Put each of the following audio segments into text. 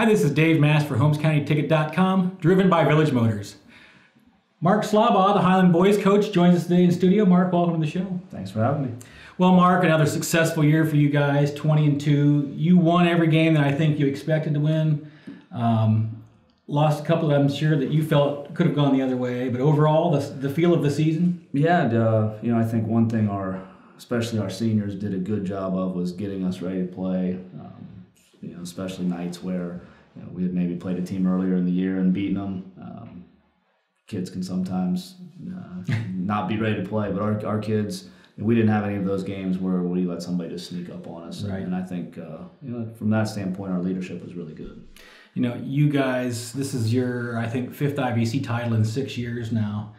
Hi, this is Dave Mass for HolmesCountyTicket.com, driven by Village Motors. Mark Schlabach, the Hiland boys coach, joins us today in studio. Mark, welcome to the show. Thanks for having me. Well, Mark, another successful year for you guys, 20-2. You won every game that I think you expected to win. Lost a couple that I'm sure that you felt could have gone the other way, but overall, the feel of the season? Yeah, I think one thing especially our seniors did a good job of was getting us ready to play. Especially nights where we had maybe played a team earlier in the year and beaten them. Kids can sometimes not be ready to play, but our kids, we didn't have any of those games where we let somebody just sneak up on us. Right. And I think from that standpoint, our leadership was really good. You guys, this is your, I think, 5th IVC title in 6 years now.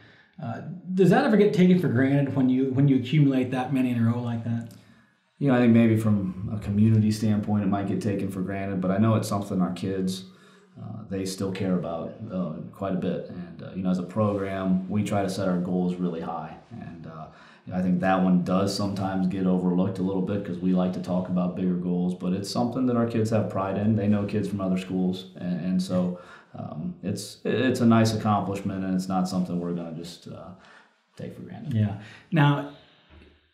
Does that ever get taken for granted when you accumulate that many in a row like that? I think maybe from a community standpoint, it might get taken for granted, but I know it's something our kids, they still care about quite a bit. And, as a program, we try to set our goals really high. And I think that one does sometimes get overlooked a little bit because we like to talk about bigger goals, but it's something that our kids have pride in. They know kids from other schools, and so it's a nice accomplishment, and it's not something we're going to just take for granted. Yeah. Now,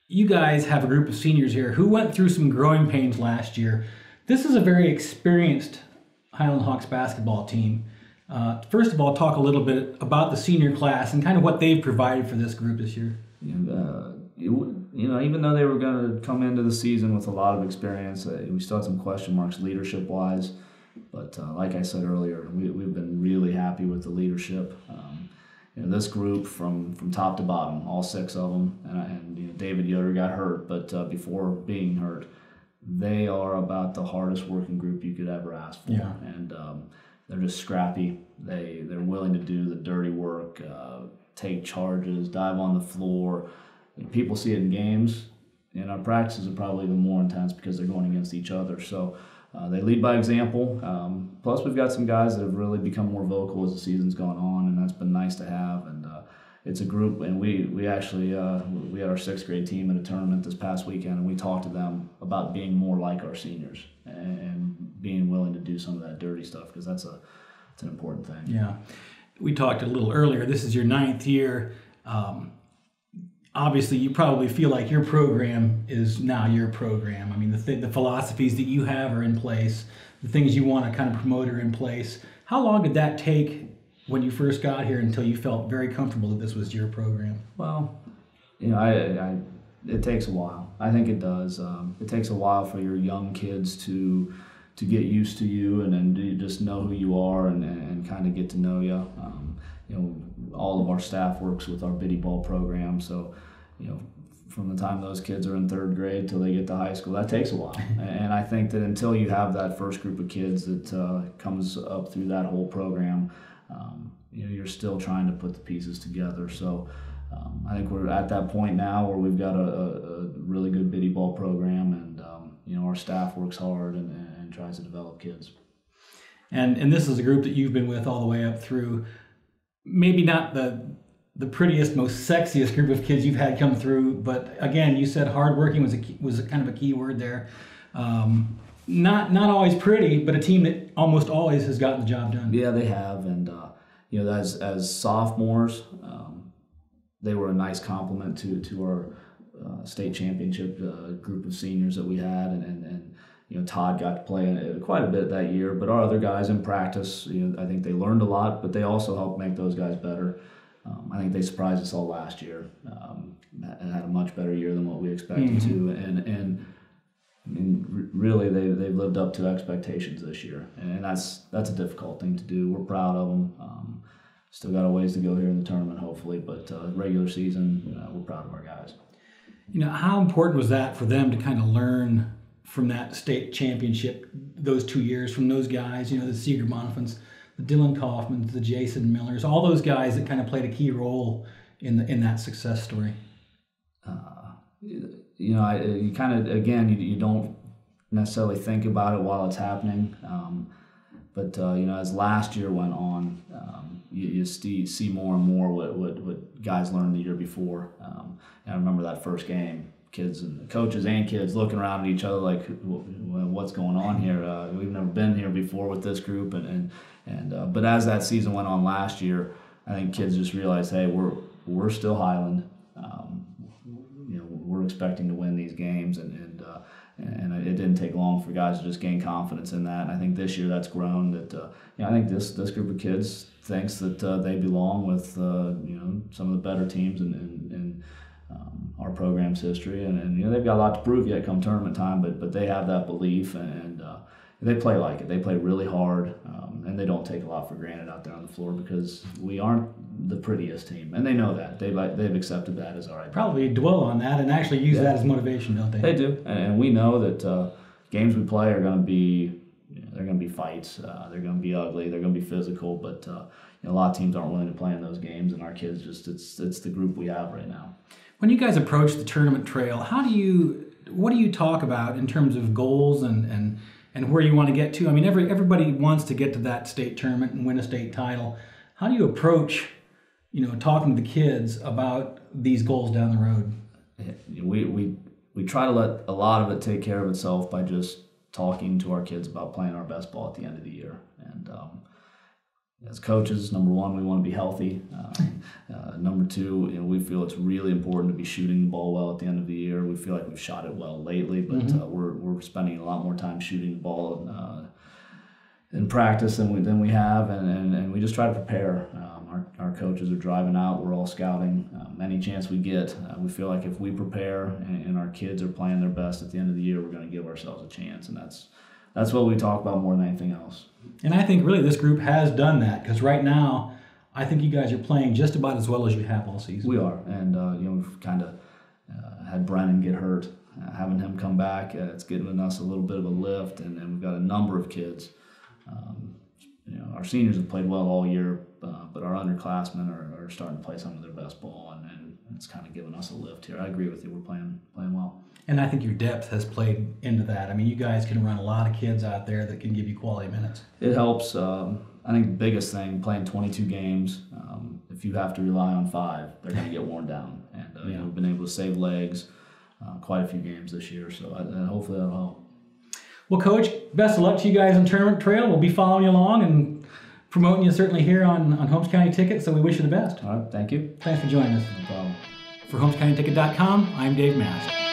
you guys have a group of seniors here who went through some growing pains last year. This is a very experienced Hiland Hawks basketball team. First of all, talk a little bit about the senior class and kind of what they've provided for this group this year. Even though they were going to come into the season with a lot of experience, we still had some question marks leadership-wise. But like I said earlier, we've been really happy with the leadership. This group from top to bottom, all 6 of them, and David Yoder got hurt, but before being hurt, they are about the hardest working group you could ever ask for. Yeah. And they're just scrappy. They're willing to do the dirty work, take charges, dive on the floor. People see it in games, and our practices are probably even more intense because they're going against each other. So they lead by example. Plus, we've got some guys that have really become more vocal as the season's gone on, and that's been nice to have. And it's a group, and we actually we had our 6th grade team at a tournament this past weekend, and we talked to them about being more like our seniors and being willing to do some of that dirty stuff because it's an important thing. Yeah, we talked a little earlier. This is your 9th year. Obviously, you probably feel like your program is now your program. I mean, the philosophies that you have are in place. The things you want to kind of promote are in place. How long did that take when you first got here until you felt very comfortable that this was your program? Well, it takes a while. I think it does. It takes a while for your young kids to get used to you and then to just know who you are and kind of get to know you. All of our staff works with our biddy ball program, so from the time those kids are in 3rd grade till they get to high school, that takes a while. And I think that until you have that first group of kids that comes up through that whole program, you're still trying to put the pieces together. So I think we're at that point now where we've got a really good biddy ball program, and our staff works hard and tries to develop kids. And this is a group that you've been with all the way up through. Maybe not the prettiest, most sexiest group of kids you've had come through, but again, you said hardworking was a kind of a key word there. Not always pretty, but a team that almost always has gotten the job done. Yeah, they have, and as sophomores, they were a nice complement to our state championship group of seniors that we had, and Todd got to play quite a bit that year, but our other guys in practice, I think they learned a lot, but they also helped make those guys better. I think they surprised us all last year and had a much better year than what we expected to, and I mean, really they've lived up to expectations this year, and that's a difficult thing to do. We're proud of them. Still got a ways to go here in the tournament, hopefully, but regular season, we're proud of our guys. How important was that for them to kind of learn from that state championship, those 2 years, from those guys, the Seeger Bonifants, the Dylan Kaufmans, the Jason Millers, all those guys that kind of played a key role in that success story? You kind of, again, you don't necessarily think about it while it's happening, but as last year went on, you see more and more what guys learned the year before. And I remember that first game, kids and coaches and kids looking around at each other like, what's going on here? We've never been here before with this group, but as that season went on last year, I think kids just realized, hey, we're still Hiland. We're expecting to win these games, and it didn't take long for guys to just gain confidence in that. And I think this year that's grown. That I think this group of kids thinks that they belong with some of the better teams in our program's history, and they've got a lot to prove yet come tournament time, but they have that belief, and they play like it. They play really hard, and they don't take a lot for granted out there on the floor because we aren't the prettiest team, and they know that. They've accepted that as all right. Probably dwell on that and actually use that as motivation, don't they? They do, and we know that games we play are going to be they're going to be fights. They're going to be ugly. They're going to be physical, but a lot of teams aren't willing to play in those games, and our kids it's the group we have right now. When you guys approach the tournament trail, what do you talk about in terms of goals and where you want to get to? I mean, everybody wants to get to that state tournament and win a state title. How do you approach, talking to the kids about these goals down the road? We try to let a lot of it take care of itself by just talking to our kids about playing our best ball at the end of the year. And as coaches, number one, we want to be healthy. Number two, we feel it's really important to be shooting the ball well at the end of the year. We feel like we've shot it well lately, but we're spending a lot more time shooting the ball in practice than we have, and we just try to prepare. Our coaches are driving out. We're all scouting. Any chance we get, we feel like if we prepare and our kids are playing their best at the end of the year, we're going to give ourselves a chance, and that's what we talk about more than anything else. And I think really this group has done that, because right now I think you guys are playing just about as well as you have all season. We are, and we've kind of had Brennan get hurt. Having him come back, it's giving us a little bit of a lift, and we've got a number of kids. Our seniors have played well all year, but our underclassmen are starting to play some of their best ball, and it's kind of given us a lift here. I agree with you. We're playing well. And I think your depth has played into that. I mean, you guys can run a lot of kids out there that can give you quality minutes. It helps. I think the biggest thing, playing 22 games, if you have to rely on 5, they're going to get worn down. And we've been able to save legs quite a few games this year, so hopefully that'll help. Well, Coach, best of luck to you guys on Tournament Trail. We'll be following you along and promoting you certainly here on Holmes County Ticket, so we wish you the best. All right, thank you. Thanks for joining us. No problem. For HolmesCountyTicket.com, I'm Dave Mast.